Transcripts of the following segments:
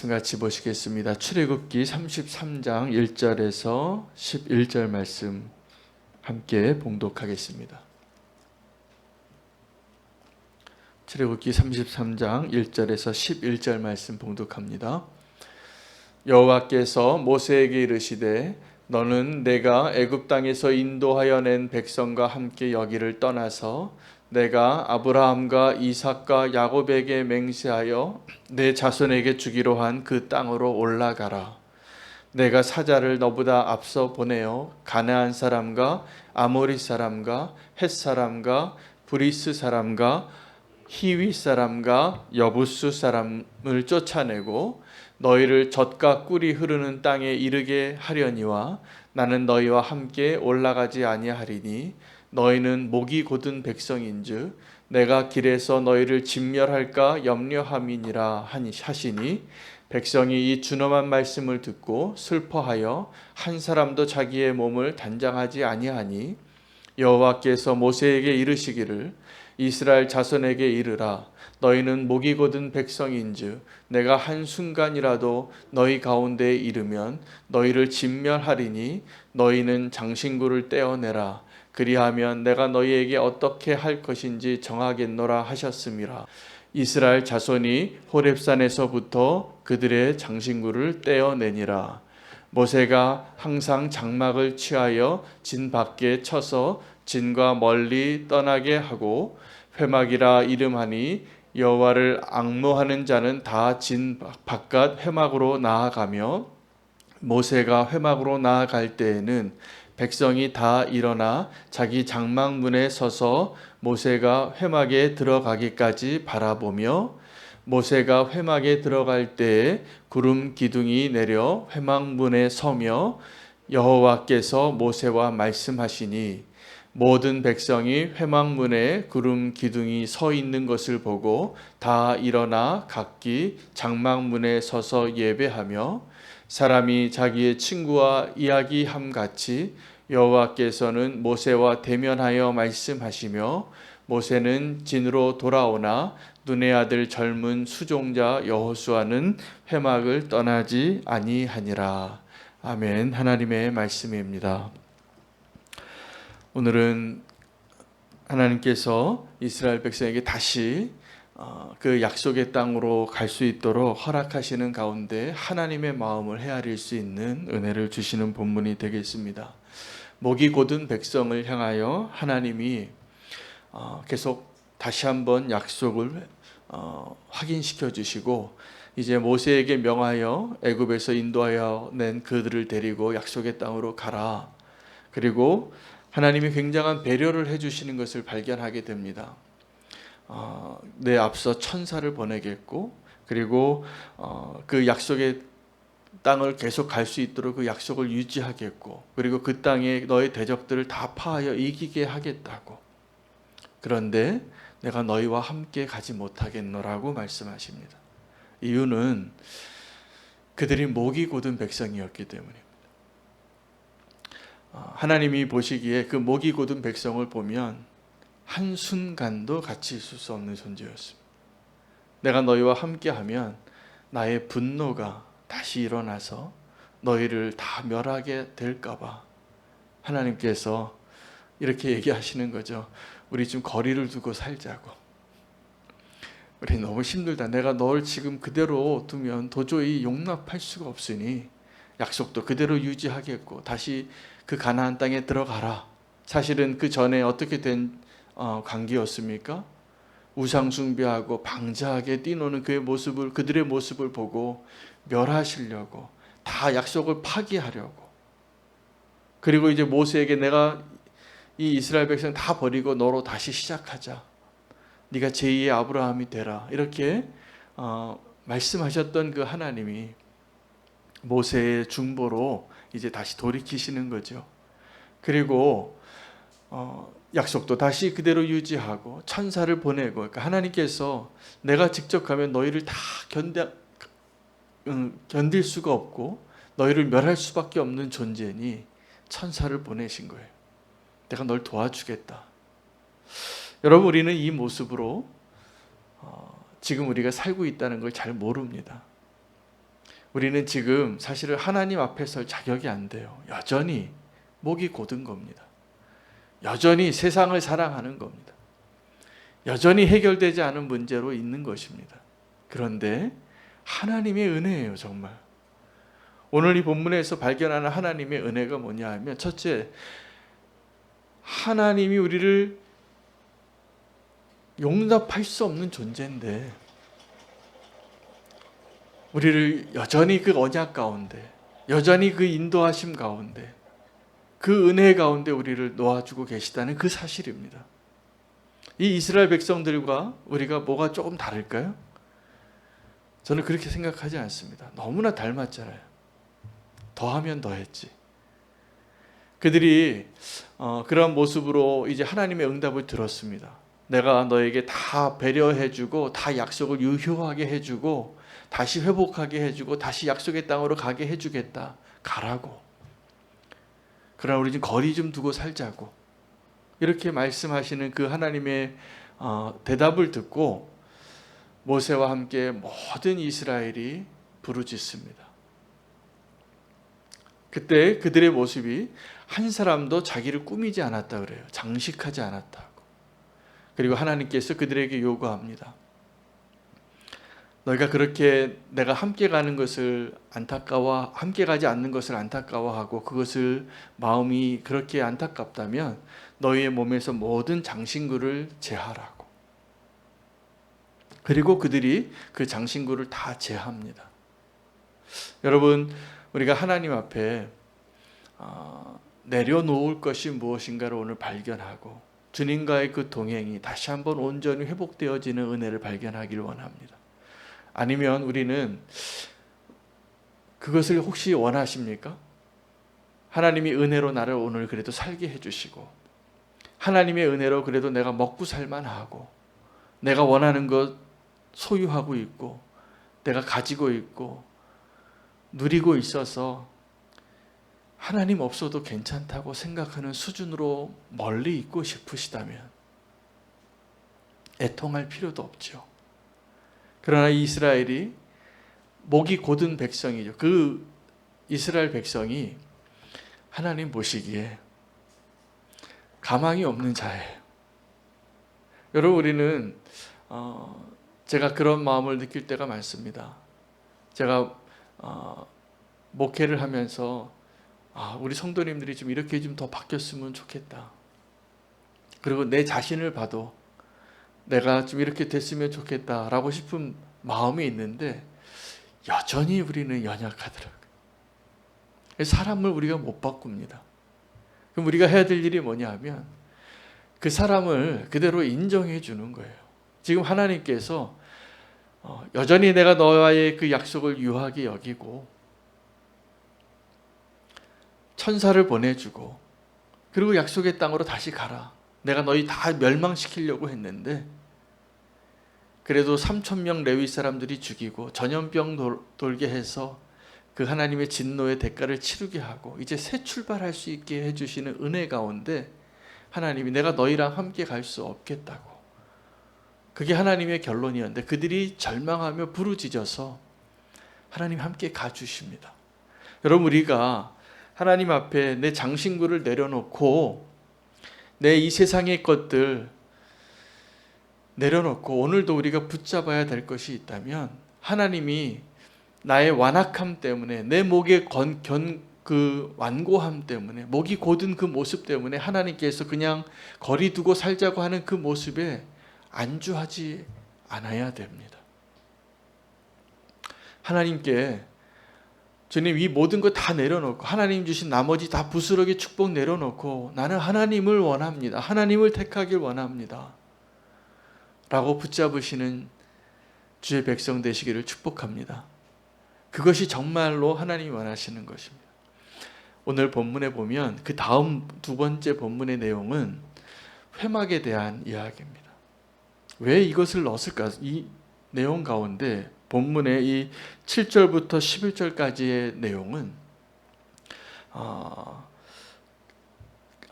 말씀 같이 보시겠습니다. 출애굽기 33장 1절에서 11절 말씀 함께 봉독하겠습니다. 출애굽기 33장 1절에서 11절 말씀 봉독합니다. 여호와께서 모세에게 이르시되 너는 내가 애굽 땅에서 인도하여 낸 백성과 함께 여기를 떠나서 내가 아브라함과 이삭과 야곱에게 맹세하여 내 자손에게 주기로 한 그 땅으로 올라가라. 내가 사자를 너보다 앞서 보내어 가나안 사람과 아모리 사람과 헷 사람과 브리스 사람과 히위 사람과 여부수 사람을 쫓아내고 너희를 젖과 꿀이 흐르는 땅에 이르게 하려니와 나는 너희와 함께 올라가지 아니하리니 너희는 목이 곧은 백성인즉 내가 길에서 너희를 진멸할까 염려함이니라 하시니 백성이 이 준엄한 말씀을 듣고 슬퍼하여 한 사람도 자기의 몸을 단장하지 아니하니 여호와께서 모세에게 이르시기를 이스라엘 자손에게 이르라 너희는 목이 곧은 백성인즉 내가 한순간이라도 너희 가운데에 이르면 너희를 진멸하리니 너희는 장신구를 떼어내라 그리하면 내가 너희에게 어떻게 할 것인지 정하겠노라 하셨음이라. 이스라엘 자손이 호렙산에서부터 그들의 장신구를 떼어내니라. 모세가 항상 장막을 취하여 진 밖에 쳐서 진과 멀리 떠나게 하고 회막이라 이름하니 여호와를 앙노하는 자는 다 진 바깥 회막으로 나아가며 모세가 회막으로 나아갈 때에는 백성이 다 일어나 자기 장막문에 서서 모세가 회막에 들어가기까지 바라보며 모세가 회막에 들어갈 때에 구름 기둥이 내려 회막문에 서며 여호와께서 모세와 말씀하시니 모든 백성이 회막문에 구름 기둥이 서 있는 것을 보고 다 일어나 각기 장막문에 서서 예배하며 사람이 자기의 친구와 이야기함 같이 여호와께서는 모세와 대면하여 말씀하시며 모세는 진으로 돌아오나 눈의 아들 젊은 수종자 여호수아는 회막을 떠나지 아니하니라. 아멘. 하나님의 말씀입니다. 오늘은 하나님께서 이스라엘 백성에게 다시 그 약속의 땅으로 갈 수 있도록 허락하시는 가운데 하나님의 마음을 헤아릴 수 있는 은혜를 주시는 본문이 되겠습니다. 목이 곧은 백성을 향하여 하나님이 계속 다시 한번 약속을 확인시켜 주시고 이제 모세에게 명하여 애굽에서 인도하여 낸 그들을 데리고 약속의 땅으로 가라. 그리고 하나님이 굉장한 배려를 해주시는 것을 발견하게 됩니다. 내 앞서 천사를 보내겠고 그리고 그 약속의 땅을 계속 갈 수 있도록 그 약속을 유지하겠고 그리고 그 땅에 너의 대적들을 다 파하여 이기게 하겠다고. 그런데 내가 너희와 함께 가지 못하겠노라고 말씀하십니다. 이유는 그들이 목이 곧은 백성이었기 때문입니다. 하나님이 보시기에 그 목이 곧은 백성을 보면 한순간도 같이 있을 수 없는 존재였습니다. 내가 너희와 함께하면 나의 분노가 다시 일어나서 너희를 다 멸하게 될까 봐 하나님께서 이렇게 얘기하시는 거죠. 우리 좀 거리를 두고 살자고. 우리 너무 힘들다. 내가 널 지금 그대로 두면 도저히 용납할 수가 없으니 약속도 그대로 유지하겠고 다시 그 가나안 땅에 들어가라. 사실은 그 전에 어떻게 된 관계였습니까? 우상 숭배하고 방자하게 뛰노는 그들의 모습을 보고 멸하시려고 다 약속을 파기하려고. 그리고 이제 모세에게 내가 이 이스라엘 백성 다 버리고 너로 다시 시작하자. 네가 제2의 아브라함이 되라. 이렇게 말씀하셨던 그 하나님이 모세의 중보로 이제 다시 돌이키시는 거죠. 그리고 약속도 다시 그대로 유지하고 천사를 보내고 그러니까 하나님께서 내가 직접 가면 너희를 다 견딜 수가 없고 너희를 멸할 수밖에 없는 존재니 천사를 보내신 거예요. 내가 널 도와주겠다. 여러분 우리는 이 모습으로 지금 우리가 살고 있다는 걸 잘 모릅니다. 우리는 지금 사실은 하나님 앞에 설 자격이 안 돼요. 여전히 목이 곧은 겁니다. 여전히 세상을 사랑하는 겁니다. 여전히 해결되지 않은 문제로 있는 것입니다. 그런데 하나님의 은혜예요, 정말. 오늘 이 본문에서 발견하는 하나님의 은혜가 뭐냐 하면, 첫째, 하나님이 우리를 용납할 수 없는 존재인데 우리를 여전히 그 언약 가운데, 여전히 그 인도하심 가운데, 그 은혜 가운데 우리를 놓아주고 계시다는 그 사실입니다. 이 이스라엘 백성들과 우리가 뭐가 조금 다를까요? 저는 그렇게 생각하지 않습니다. 너무나 닮았잖아요. 더하면 더했지. 그들이 그런 모습으로 이제 하나님의 응답을 들었습니다. 내가 너에게 다 배려해주고 다 약속을 유효하게 해주고 다시 회복하게 해주고 다시 약속의 땅으로 가게 해주겠다. 가라고. 그러나 우리 좀 거리 좀 두고 살자고. 이렇게 말씀하시는 그 하나님의 대답을 듣고 모세와 함께 모든 이스라엘이 부르짖습니다. 그때 그들의 모습이 한 사람도 자기를 꾸미지 않았다 그래요. 장식하지 않았다고. 그리고 하나님께서 그들에게 요구합니다. 너희가 그렇게 내가 함께 가는 것을 함께 가지 않는 것을 안타까워하고 그것을 마음이 그렇게 안타깝다면 너희의 몸에서 모든 장신구를 제하라고. 그리고 그들이 그 장신구를 다 제합니다. 여러분, 우리가 하나님 앞에 내려놓을 것이 무엇인가를 오늘 발견하고 주님과의 그 동행이 다시 한번 온전히 회복되어지는 은혜를 발견하기를 원합니다. 아니면 우리는 그것을 혹시 원하십니까? 하나님이 은혜로 나를 오늘 그래도 살게 해주시고 하나님의 은혜로 그래도 내가 먹고 살만하고 내가 원하는 것 소유하고 있고 내가 가지고 있고 누리고 있어서 하나님 없어도 괜찮다고 생각하는 수준으로 멀리 있고 싶으시다면 애통할 필요도 없죠. 그러나 이스라엘이 목이 곧은 백성이죠. 그 이스라엘 백성이 하나님 보시기에 가망이 없는 자예요. 여러분, 우리는 제가 그런 마음을 느낄 때가 많습니다. 제가 목회를 하면서 우리 성도님들이 좀 이렇게 좀 더 바뀌었으면 좋겠다. 그리고 내 자신을 봐도 내가 좀 이렇게 됐으면 좋겠다라고 싶은 마음이 있는데 여전히 우리는 연약하더라고요. 사람을 우리가 못 바꿉니다. 그럼 우리가 해야 될 일이 뭐냐 하면 그 사람을 그대로 인정해 주는 거예요. 지금 하나님께서 여전히 내가 너와의 그 약속을 유하게 여기고 천사를 보내주고 그리고 약속의 땅으로 다시 가라. 내가 너희 다 멸망시키려고 했는데 그래도 3,000명 레위 사람들이 죽이고 전염병 돌게 해서 그 하나님의 진노의 대가를 치르게 하고 이제 새 출발할 수 있게 해주시는 은혜 가운데 하나님이 내가 너희랑 함께 갈 수 없겠다고. 그게 하나님의 결론이었는데 그들이 절망하며 부르짖어서 하나님 함께 가주십니다. 여러분, 우리가 하나님 앞에 내 장신구를 내려놓고 내 이 세상의 것들 내려놓고 오늘도 우리가 붙잡아야 될 것이 있다면 하나님이 나의 완악함 때문에 내 목의 그 완고함 때문에 목이 곧은 그 모습 때문에 하나님께서 그냥 거리 두고 살자고 하는 그 모습에 안주하지 않아야 됩니다. 하나님께 주님 이 모든 것 다 내려놓고 하나님 주신 나머지 다 부스러기 축복 내려놓고 나는 하나님을 원합니다. 하나님을 택하길 원합니다. 라고 붙잡으시는 주의 백성 되시기를 축복합니다. 그것이 정말로 하나님이 원하시는 것입니다. 오늘 본문에 보면 그 다음 두 번째 본문의 내용은 회막에 대한 이야기입니다. 왜 이것을 넣었을까? 이 내용 가운데 본문의 이 7절부터 11절까지의 내용은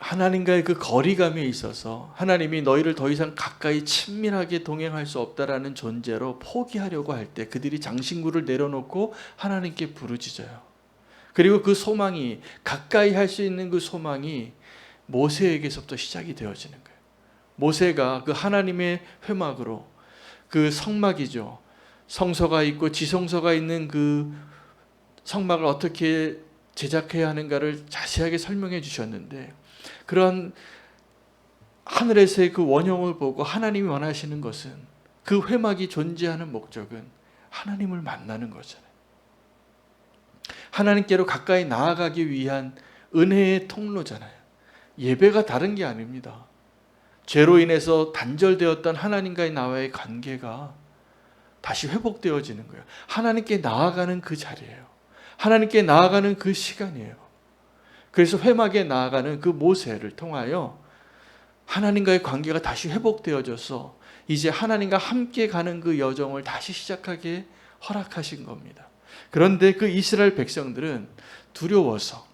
하나님과의 그 거리감에 있어서 하나님이 너희를 더 이상 가까이 친밀하게 동행할 수 없다라는 존재로 포기하려고 할 때 그들이 장신구를 내려놓고 하나님께 부르짖어요. 그리고 그 소망이, 가까이 할 수 있는 그 소망이 모세에게서부터 시작이 되어지는 거예요. 모세가 그 하나님의 회막으로, 그 성막이죠, 성소가 있고 지성소가 있는 그 성막을 어떻게 제작해야 하는가를 자세하게 설명해 주셨는데, 그런 하늘에서의 그 원형을 보고 하나님이 원하시는 것은, 그 회막이 존재하는 목적은 하나님을 만나는 거잖아요. 하나님께로 가까이 나아가기 위한 은혜의 통로잖아요. 예배가 다른 게 아닙니다. 죄로 인해서 단절되었던 하나님과의 나와의 관계가 다시 회복되어지는 거예요. 하나님께 나아가는 그 자리예요. 하나님께 나아가는 그 시간이에요. 그래서 회막에 나아가는 그 모세를 통하여 하나님과의 관계가 다시 회복되어져서 이제 하나님과 함께 가는 그 여정을 다시 시작하게 허락하신 겁니다. 그런데 그 이스라엘 백성들은 두려워서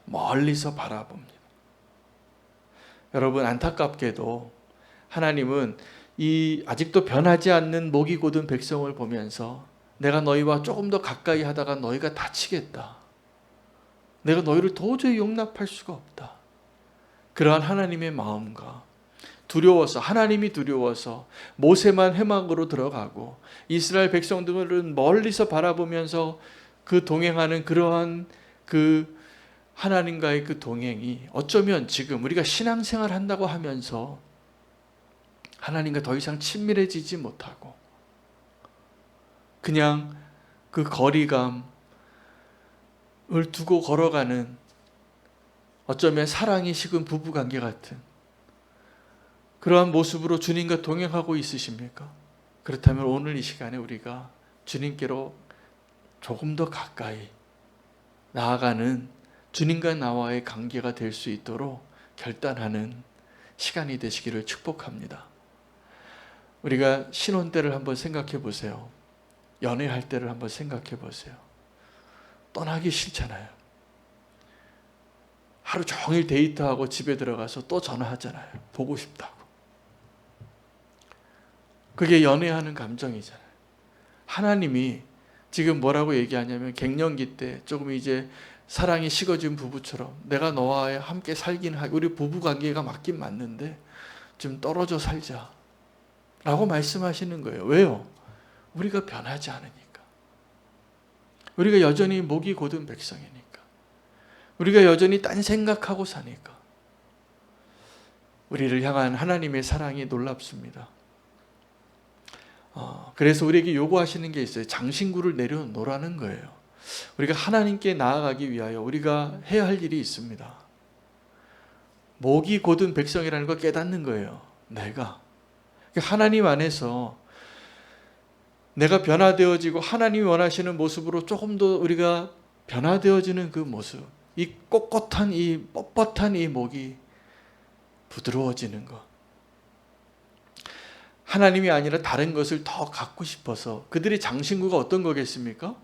멀리서 바라봅니다. 여러분, 안타깝게도 하나님은 이 아직도 변하지 않는 목이 곧은 백성을 보면서 내가 너희와 조금 더 가까이 하다가 너희가 다치겠다, 내가 너희를 도저히 용납할 수가 없다, 그러한 하나님의 마음과 두려워서, 하나님이 두려워서 모세만 회막으로 들어가고 이스라엘 백성들은 멀리서 바라보면서 그 동행하는 그러한 그 하나님과의 그 동행이 어쩌면 지금 우리가 신앙생활 한다고 하면서 하나님과 더 이상 친밀해지지 못하고 그냥 그 거리감을 두고 걸어가는, 어쩌면 사랑이 식은 부부관계 같은 그러한 모습으로 주님과 동행하고 있으십니까? 그렇다면 오늘 이 시간에 우리가 주님께로 조금 더 가까이 나아가는, 주님과 나와의 관계가 될 수 있도록 결단하는 시간이 되시기를 축복합니다. 우리가 신혼 때를 한번 생각해 보세요. 연애할 때를 한번 생각해 보세요. 떠나기 싫잖아요. 하루 종일 데이트하고 집에 들어가서 또 전화하잖아요. 보고 싶다고. 그게 연애하는 감정이잖아요. 하나님이 지금 뭐라고 얘기하냐면, 갱년기 때 조금 이제 사랑이 식어진 부부처럼 내가 너와 함께 살긴 하고 우리 부부관계가 맞긴 맞는데 좀 떨어져 살자 라고 말씀하시는 거예요. 왜요? 우리가 변하지 않으니까. 우리가 여전히 목이 곧은 백성이니까. 우리가 여전히 딴 생각하고 사니까. 우리를 향한 하나님의 사랑이 놀랍습니다. 그래서 우리에게 요구하시는 게 있어요. 장신구를 내려놓으라는 거예요. 우리가 하나님께 나아가기 위하여 우리가 해야 할 일이 있습니다. 목이 곧은 백성이라는 걸 깨닫는 거예요. 내가 하나님 안에서 내가 변화되어지고 하나님이 원하시는 모습으로 조금 더 우리가 변화되어지는 그 모습, 이 꼿꼿한 이 뻣뻣한 이 목이 부드러워지는 것. 하나님이 아니라 다른 것을 더 갖고 싶어서, 그들의 장신구가 어떤 거겠습니까?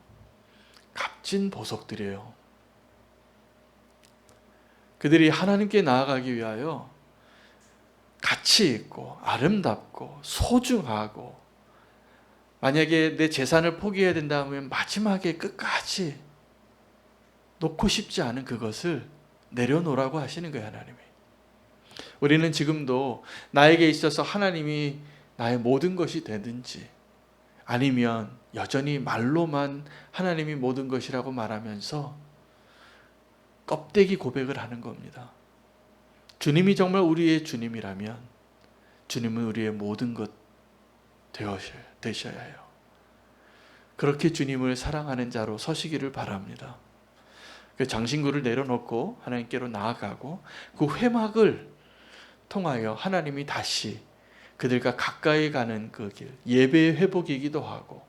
값진 보석들이에요. 그들이 하나님께 나아가기 위하여 가치 있고 아름답고 소중하고, 만약에 내 재산을 포기해야 된다면 마지막에 끝까지 놓고 싶지 않은 그것을 내려놓으라고 하시는 거예요, 하나님이. 우리는 지금도 나에게 있어서 하나님이 나의 모든 것이 되든지, 아니면 여전히 말로만 하나님이 모든 것이라고 말하면서 껍데기 고백을 하는 겁니다. 주님이 정말 우리의 주님이라면 주님은 우리의 모든 것 되셔야 해요. 그렇게 주님을 사랑하는 자로 서시기를 바랍니다. 그 장신구를 내려놓고 하나님께로 나아가고, 그 회막을 통하여 하나님이 다시 그들과 가까이 가는 그 길, 예배의 회복이기도 하고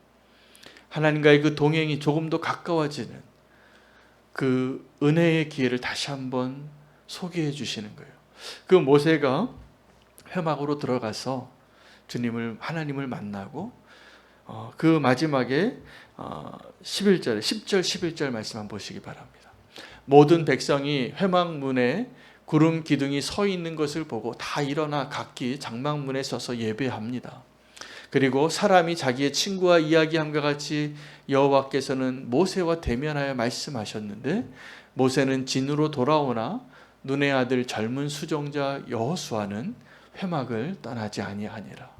하나님과의 그 동행이 조금 더 가까워지는 그 은혜의 기회를 다시 한번 소개해 주시는 거예요. 그 모세가 회막으로 들어가서 하나님을 만나고, 그 마지막에 10절 11절 말씀 한번 보시기 바랍니다. 모든 백성이 회막 문에 구름 기둥이 서 있는 것을 보고 다 일어나 각기 장막문에 서서 예배합니다. 그리고 사람이 자기의 친구와 이야기함과 같이 여호와께서는 모세와 대면하여 말씀하셨는데 모세는 진으로 돌아오나 눈의 아들 젊은 수종자 여호수아는 회막을 떠나지 아니하니라.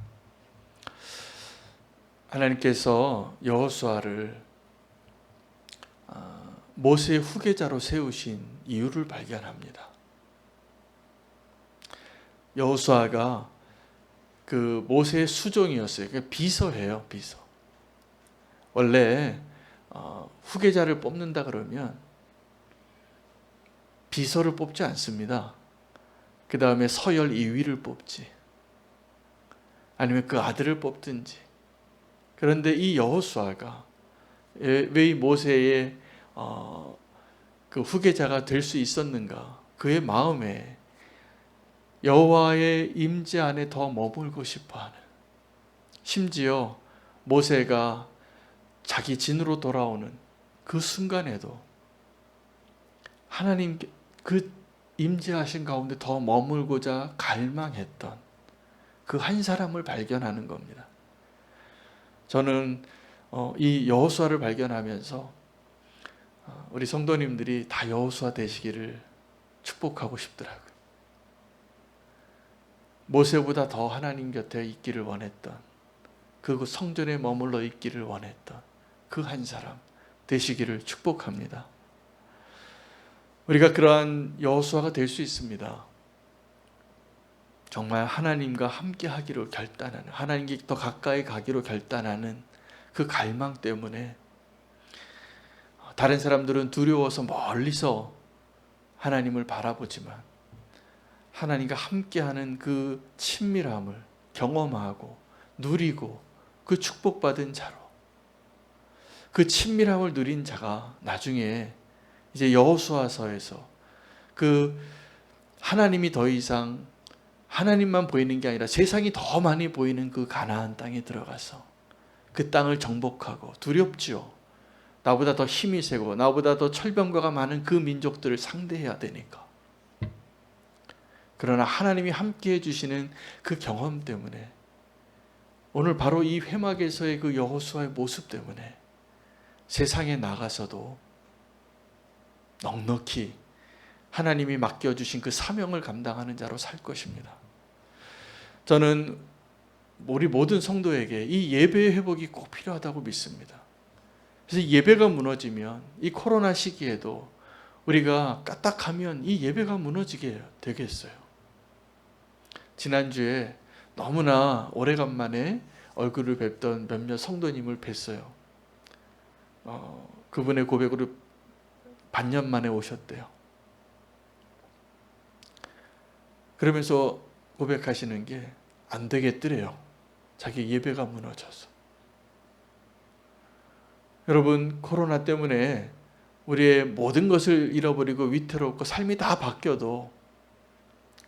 하나님께서 여호수아를 모세의 후계자로 세우신 이유를 발견합니다. 여호수아가 그 모세의 수종이었어요. 그러니까 비서예요, 비서. 원래 후계자를 뽑는다 그러면 비서를 뽑지 않습니다. 그 다음에 서열 2위를 뽑지. 아니면 그 아들을 뽑든지. 그런데 이 여호수아가 왜 이 모세의 그 후계자가 될 수 있었는가? 그의 마음에 여호와의 임재 안에 더 머물고 싶어하는, 심지어 모세가 자기 진으로 돌아오는 그 순간에도 하나님 그 임재하신 가운데 더 머물고자 갈망했던 그 한 사람을 발견하는 겁니다. 저는 이 여호수아를 발견하면서 우리 성도님들이 다 여호수아 되시기를 축복하고 싶더라고요. 모세보다 더 하나님 곁에 있기를 원했던, 그 성전에 머물러 있기를 원했던 그 한 사람 되시기를 축복합니다. 우리가 그러한 여호수아가 될 수 있습니다. 정말 하나님과 함께 하기로 결단하는, 하나님께 더 가까이 가기로 결단하는 그 갈망 때문에 다른 사람들은 두려워서 멀리서 하나님을 바라보지만 하나님과 함께하는 그 친밀함을 경험하고 누리고 그 축복받은 자로, 그 친밀함을 누린 자가 나중에 이제 여호수아서에서 그 하나님이 더 이상 하나님만 보이는 게 아니라 세상이 더 많이 보이는 그 가나안 땅에 들어가서 그 땅을 정복하고, 두렵지요. 나보다 더 힘이 세고 나보다 더 철병거가 많은 그 민족들을 상대해야 되니까. 그러나 하나님이 함께 해주시는 그 경험 때문에, 오늘 바로 이 회막에서의 그 여호수아의 모습 때문에 세상에 나가서도 넉넉히 하나님이 맡겨주신 그 사명을 감당하는 자로 살 것입니다. 저는 우리 모든 성도에게 이 예배의 회복이 꼭 필요하다고 믿습니다. 그래서 예배가 무너지면, 이 코로나 시기에도 우리가 까딱하면 이 예배가 무너지게 되겠어요. 지난주에 너무나 오래간만에 얼굴을 뵙던 몇몇 성도님을 뵀어요. 그분의 고백으로 반년 만에 오셨대요. 그러면서 고백하시는 게 안 되겠더래요. 자기 예배가 무너져서. 여러분, 코로나 때문에 우리의 모든 것을 잃어버리고 위태롭고 삶이 다 바뀌어도,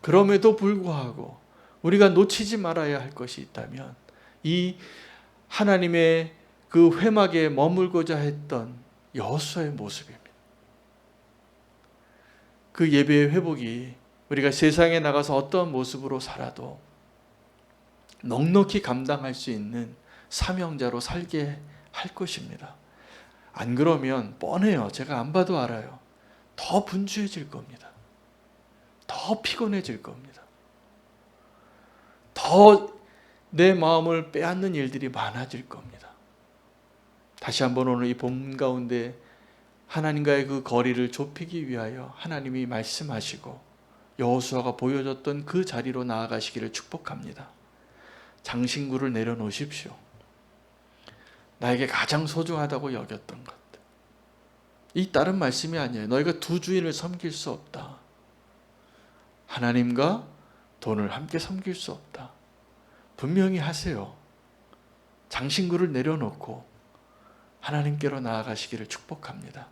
그럼에도 불구하고 우리가 놓치지 말아야 할 것이 있다면 이 하나님의 그 회막에 머물고자 했던 여호수아의 모습입니다. 그 예배의 회복이 우리가 세상에 나가서 어떤 모습으로 살아도 넉넉히 감당할 수 있는 사명자로 살게 할 것입니다. 안 그러면 뻔해요. 제가 안 봐도 알아요. 더 분주해질 겁니다. 더 피곤해질 겁니다. 더 내 마음을 빼앗는 일들이 많아질 겁니다. 다시 한번 오늘 이 봄 가운데 하나님과의 그 거리를 좁히기 위하여 하나님이 말씀하시고 여호수아가 보여줬던 그 자리로 나아가시기를 축복합니다. 장신구를 내려놓으십시오. 나에게 가장 소중하다고 여겼던 것. 이 다른 말씀이 아니에요. 너희가 두 주인을 섬길 수 없다. 하나님과 돈을 함께 섬길 수 없다. 분명히 하세요. 장신구를 내려놓고 하나님께로 나아가시기를 축복합니다.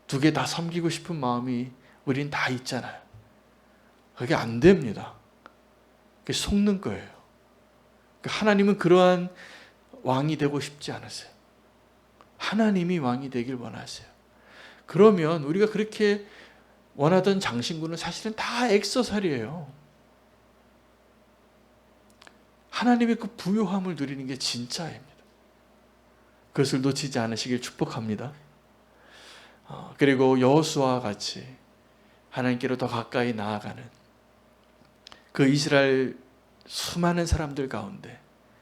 두 개 다 섬기고 싶은 마음이 우린 다 있잖아요. 그게 안 됩니다. 그게 속는 거예요. 하나님은 그러한 왕이 되고 싶지 않으세요. 하나님이 왕이 되길 원하세요. 그러면 우리가 그렇게 원하던 장신구는 사실은 다 액서살이에요. 하나님의 그 부요함을 누리는 게 진짜입니다. 그것을 놓치지 않으시길 축복합니다. 그리고 여호수아와 같이 하나님께로 더 가까이 나아가는 그 이스라엘 수많은 사람들 가운데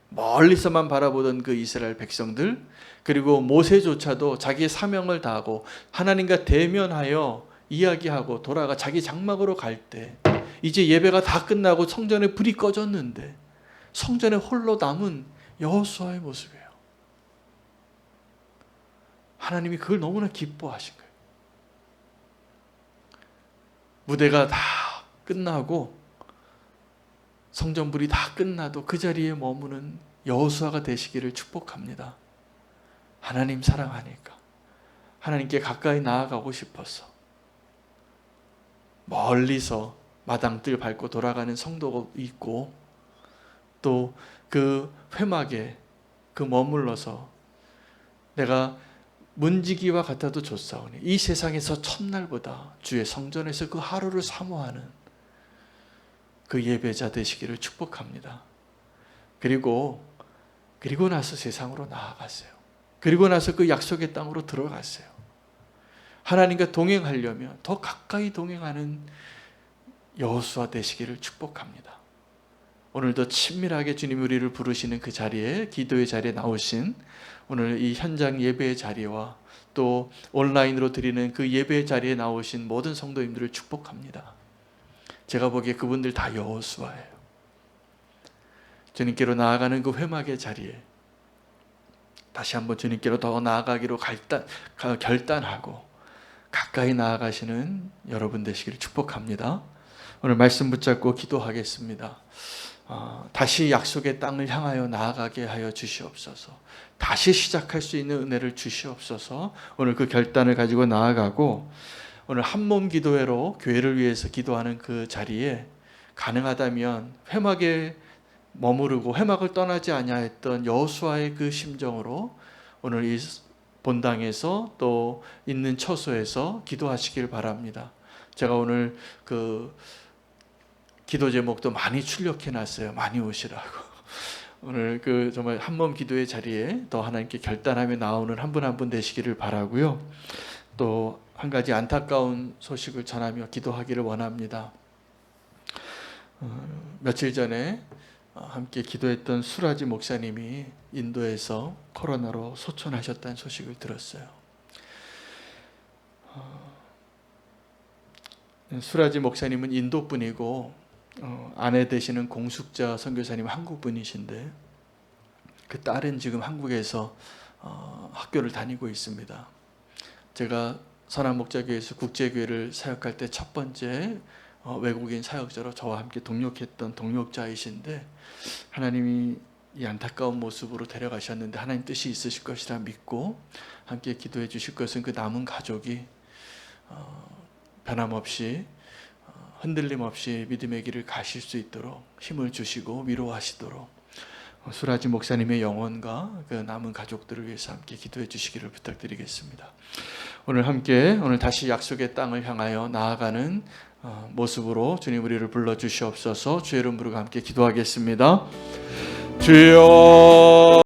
멀리서만 바라보던 그 이스라엘 백성들, 그리고 모세조차도 자기의 사명을 다하고 하나님과 대면하여 이야기하고 돌아가 자기 장막으로 갈 때 이제 예배가 다 끝나고 성전에 불이 꺼졌는데 성전에 홀로 남은 여호수아의 모습이에요. 하나님이 그걸 너무나 기뻐하신 거예요. 무대가 다 끝나고 성전불이 다 끝나도 그 자리에 머무는 여호수아가 되시기를 축복합니다. 하나님 사랑하니까, 하나님께 가까이 나아가고 싶어서 멀리서 마당들 밟고 돌아가는 성도가 있고, 또 그 회막에 그 머물러서 내가 문지기와 같아도 좋사오니 이 세상에서 첫날보다 주의 성전에서 그 하루를 사모하는 그 예배자 되시기를 축복합니다. 그리고 나서 세상으로 나아가세요. 그리고 나서 그 약속의 땅으로 들어가세요. 하나님과 동행하려면 더 가까이 동행하는 여호수아 되시기를 축복합니다. 오늘도 친밀하게 주님이 우리를 부르시는 그 자리에, 기도의 자리에 나오신 오늘 이 현장 예배의 자리와 또 온라인으로 드리는 그 예배의 자리에 나오신 모든 성도님들을 축복합니다. 제가 보기에 그분들 다 여호수아예요. 주님께로 나아가는 그 회막의 자리에 다시 한번 주님께로 더 나아가기로 결단하고 가까이 나아가시는 여러분 되시기를 축복합니다. 오늘 말씀 붙잡고 기도하겠습니다. 다시 약속의 땅을 향하여 나아가게 하여 주시옵소서. 다시 시작할 수 있는 은혜를 주시옵소서. 오늘 그 결단을 가지고 나아가고 오늘 한몸 기도회로 교회를 위해서 기도하는 그 자리에 가능하다면 회막에 머무르고 회막을 떠나지 아니하였던 여호수아의 그 심정으로 오늘 이 본당에서 또 있는 처소에서 기도하시길 바랍니다. 제가 오늘 그 기도 제목도 많이 출력해 놨어요. 많이 오시라고. 오늘 그 정말 한몸 기도의 자리에 더 하나님께 결단하며 나오는 한 분 한 분 되시기를 바라고요. 또 한 가지 안타까운 소식을 전하며 기도하기를 원합니다. 며칠 전에 함께 기도했던 수라지 목사님이 인도에서 코로나로 소천하셨다는 소식을 들었어요. 수라지 목사님은 인도 분이고 아내 되시는 공숙자 선교사님 한국 분이신데 그 딸은 지금 한국에서 학교를 다니고 있습니다. 제가 선한목자교회에서 국제교회를 사역할 때 첫 번째 외국인 사역자로 저와 함께 동역했던 동역자이신데 하나님이 이 안타까운 모습으로 데려가셨는데 하나님 뜻이 있으실 것이라 믿고 함께 기도해 주실 것은 그 남은 가족이 변함없이 흔들림 없이 믿음의 길을 가실 수 있도록 힘을 주시고 위로하시도록 수라지 목사님의 영혼과 그 남은 가족들을 위해서 함께 기도해 주시기를 부탁드리겠습니다. 오늘 다시 약속의 땅을 향하여 나아가는 모습으로 주님 우리를 불러 주시옵소서. 주의 이름 부르고 함께 기도하겠습니다. 주여